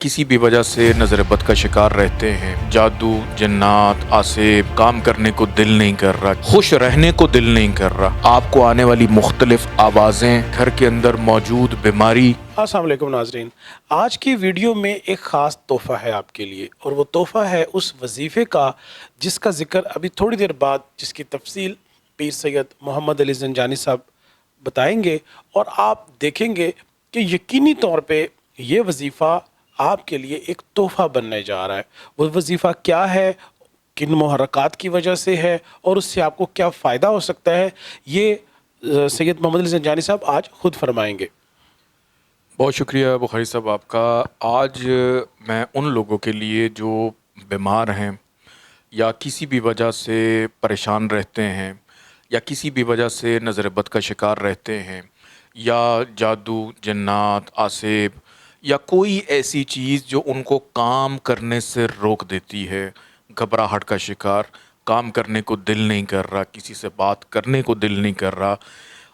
किसी भी वजह से नज़र बद का शिकार रहते हैं। जादू, जन्नात, आसेब, काम करने को दिल नहीं कर रहा, खुश रहने को दिल नहीं कर रहा, आपको आने वाली मुख्तलिफ आवाज़ें, घर के अंदर मौजूद बीमारी। अस्सलाम वालेकुम नाजरीन। आज की वीडियो में एक ख़ास तोहफ़ा है आपके लिए, और वो तोहफ़ा है उस वजीफ़े का जिसका ज़िक्र अभी थोड़ी देर बाद, जिसकी तफसील पीर सैयद मोहम्मद अली ज़ंजानी साहब बताएंगे, और आप देखेंगे कि यकीनी तौर पे ये वजीफ़ा आपके लिए एक तोहफ़ा बनने जा रहा है। वो वजीफ़ा क्या है, किन मुहर्रकात की वजह से है, और उससे आपको क्या फ़ायदा हो सकता है, ये सैयद मोहम्मद अली ज़ंजानी साहब आज ख़ुद फरमाएंगे। बहुत शुक्रिया बुखारी साहब आपका। आज मैं उन लोगों के लिए जो बीमार हैं या किसी भी वजह से परेशान रहते हैं या किसी भी वजह से नज़र बद का शिकार रहते हैं, या जादू, जन्नात, आसेब या कोई ऐसी चीज़ जो उनको काम करने से रोक देती है, घबराहट का शिकार, काम करने को दिल नहीं कर रहा, किसी से बात करने को दिल नहीं कर रहा,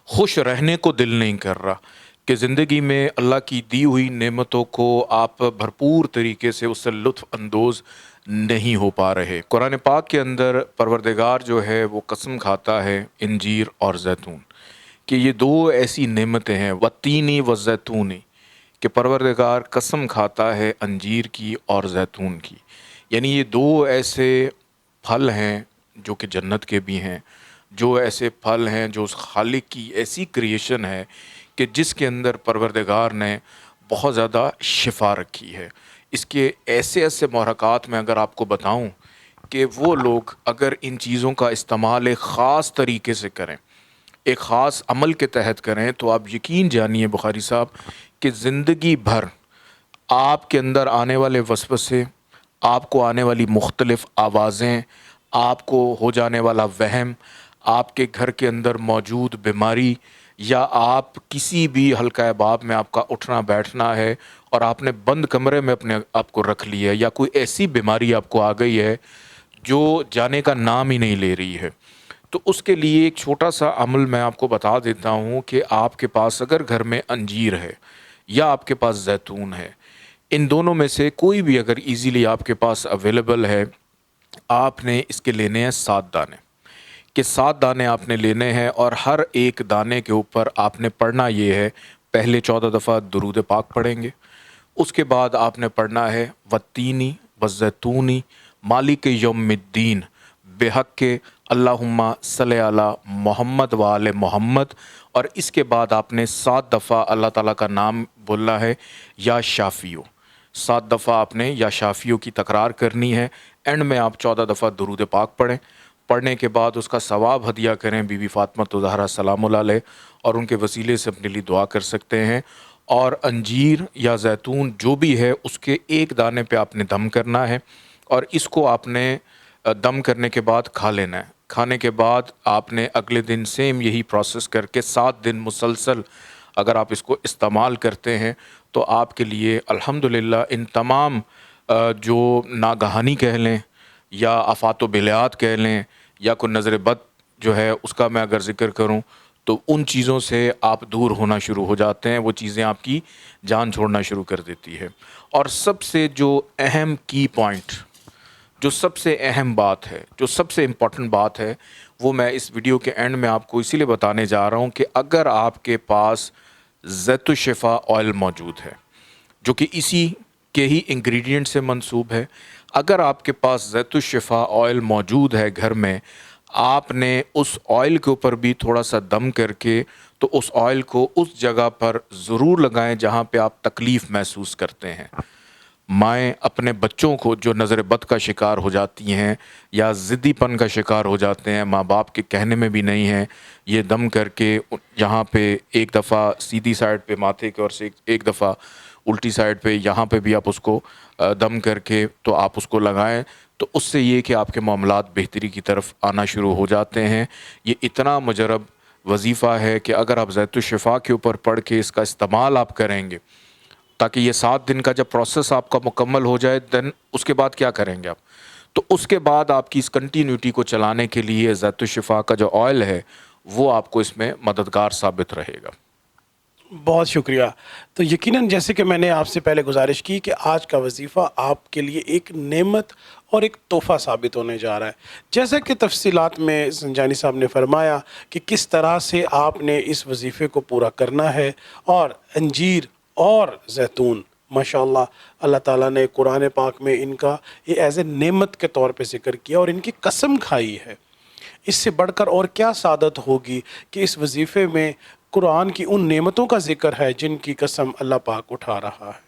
खुश रहने को दिल नहीं कर रहा, कि ज़िंदगी में अल्लाह की दी हुई नेमतों को आप भरपूर तरीके से उससे लुत्फ़ अंदोज़ नहीं हो पा रहे। कुरान पाक के अंदर परवरदिगार जो है वो कसम खाता है इंजीर और जैतून कि ये दो ऐसी नेमतें हैं, वत्तीनी व जैतूनी, कि परवरदिगार कसम खाता है अंजीर की और जैतून की। यानी ये दो ऐसे फल हैं जो कि जन्नत के भी हैं, जो ऐसे फल हैं जो उस खालिक की ऐसी क्रिएशन है कि जिसके अंदर परवरदिगार ने बहुत ज़्यादा शिफा रखी है। इसके ऐसे ऐसे मुहर्रकात में अगर आपको बताऊं कि वो लोग अगर इन चीज़ों का इस्तेमाल एक ख़ास तरीके से करें, एक ख़ास अमल के तहत करें, तो आप यकीन जानिए बुखारी साहब कि ज़िंदगी भर आपके अंदर आने वाले वसवसे, आपको आने वाली मुख्तलिफ़ आवाज़ें, आपको हो जाने वाला वहम, आपके घर के अंदर मौजूद बीमारी, या आप किसी भी हल्का बाब में आपका उठना बैठना है और आपने बंद कमरे में अपने आप को रख लिया है, या कोई ऐसी बीमारी आपको आ गई है जो जाने का नाम ही नहीं ले रही है, तो उसके लिए एक छोटा सा अमल मैं आपको बता देता हूँ कि आपके पास अगर घर में अंजीर है या आपके पास जैतून है, इन दोनों में से कोई भी अगर इजीली आपके पास अवेलेबल है, आपने इसके लेने हैं 7 दाने, कि 7 दाने आपने लेने हैं, और हर एक दाने के ऊपर आपने पढ़ना ये है, पहले 14 दफ़ा दुरूद पाक पढ़ेंगे, उसके बाद आपने पढ़ना है वत्तीनी वज़ैतूनी मालिक यौमिद्दीन बेहक के अल्लाहुम्मा सल्ले अला मोहम्मद व आले मोहम्मद, और इसके बाद आपने 7 दफ़ा अल्लाह ताला का नाम बोलना है, या शाफ़ियो। 7 दफ़ा आपने या शाफ़ियो की तकरार करनी है। एंड में आप 14 दफ़ा दुरूद पाक पढ़ें। पढ़ने के बाद उसका सवाब हदिया करें बीबी फ़ातिमा ज़हरा सलामुल्लाह अलैह, और उनके वसीले से अपने लिए दुआ कर सकते हैं। और अंजीर या जैतून जो भी है उसके एक दाने पे आपने दम करना है, और इसको आपने दम करने के बाद खा लेना है। खाने के बाद आपने अगले दिन सेम यही प्रोसेस करके 7 दिन मुसलसल अगर आप इसको इस्तेमाल करते हैं, तो आपके लिए अल्हम्दुलिल्लाह इन तमाम जो नागहानी कह लें या आफ़ात व बिलात कह लें, या कोई नज़र बद जो है उसका मैं अगर ज़िक्र करूं, तो उन चीज़ों से आप दूर होना शुरू हो जाते हैं। वो चीज़ें आपकी जान छोड़ना शुरू कर देती है। और सबसे जो अहम की पॉइंट, जो सबसे अहम बात है, जो सबसे इम्पॉर्टेंट बात है, वो मैं इस वीडियो के एंड में आपको इसीलिए बताने जा रहा हूँ कि अगर आपके पास ज़ैतुश्शिफ़ा ऑयल मौजूद है, जो कि इसी के ही इंग्रेडिएंट से मंसूब है, अगर आपके पास ज़ैतुश्शिफ़ा ऑयल मौजूद है घर में, आपने उस ऑयल के ऊपर भी थोड़ा सा दम करके, तो उस ऑयल को उस जगह पर ज़रूर लगाएं जहाँ पे आप तकलीफ़ महसूस करते हैं। माएँ अपने बच्चों को जो नज़र बद का शिकार हो जाती हैं या ज़िद्दीपन का शिकार हो जाते हैं, माँ बाप के कहने में भी नहीं है, ये दम करके यहाँ पे एक दफ़ा सीधी साइड पे माथे की ओर से, एक दफ़ा उल्टी साइड पे, यहाँ पे भी आप उसको दम करके तो आप उसको लगाएं, तो उससे ये कि आपके मामलात बेहतरी की तरफ आना शुरू हो जाते हैं। ये इतना मुजरब वजीफ़ा है कि अगर आप ज़ैतुश्शिफ़ा के ऊपर पढ़ के इसका इस्तेमाल आप करेंगे, ताकि ये 7 दिन का जब प्रोसेस आपका मुकम्मल हो जाए, देन उसके बाद क्या करेंगे आप, तो उसके बाद आपकी इस कंटिन्यूटी को चलाने के लिए ज़ैतुश्शिफ़ा का जो ऑयल है वो आपको इसमें मददगार साबित रहेगा। بہت شکریہ. تو یقیناً جیسے کہ میں نے آپ سے پہلے گزارش کی کہ آج کا وظیفہ آپ کے لیے ایک نعمت اور ایک تحفہ ثابت ہونے جا رہا ہے. جیسا کہ تفصیلات میں سنجانی صاحب نے فرمایا کہ کس طرح سے آپ نے اس وظیفے کو پورا کرنا ہے، اور انجیر اور زیتون ماشاء اللہ اللہ تعالیٰ نے قرآن پاک میں ان کا یہ ایز اے نعمت کے طور پہ ذکر کیا اور ان کی قسم کھائی ہے. اس سے بڑھ کر اور کیا سعادت ہوگی کہ اس وظیفے میں قرآن کی ان نعمتوں کا ذکر ہے جن کی قسم اللہ پاک اٹھا رہا ہے.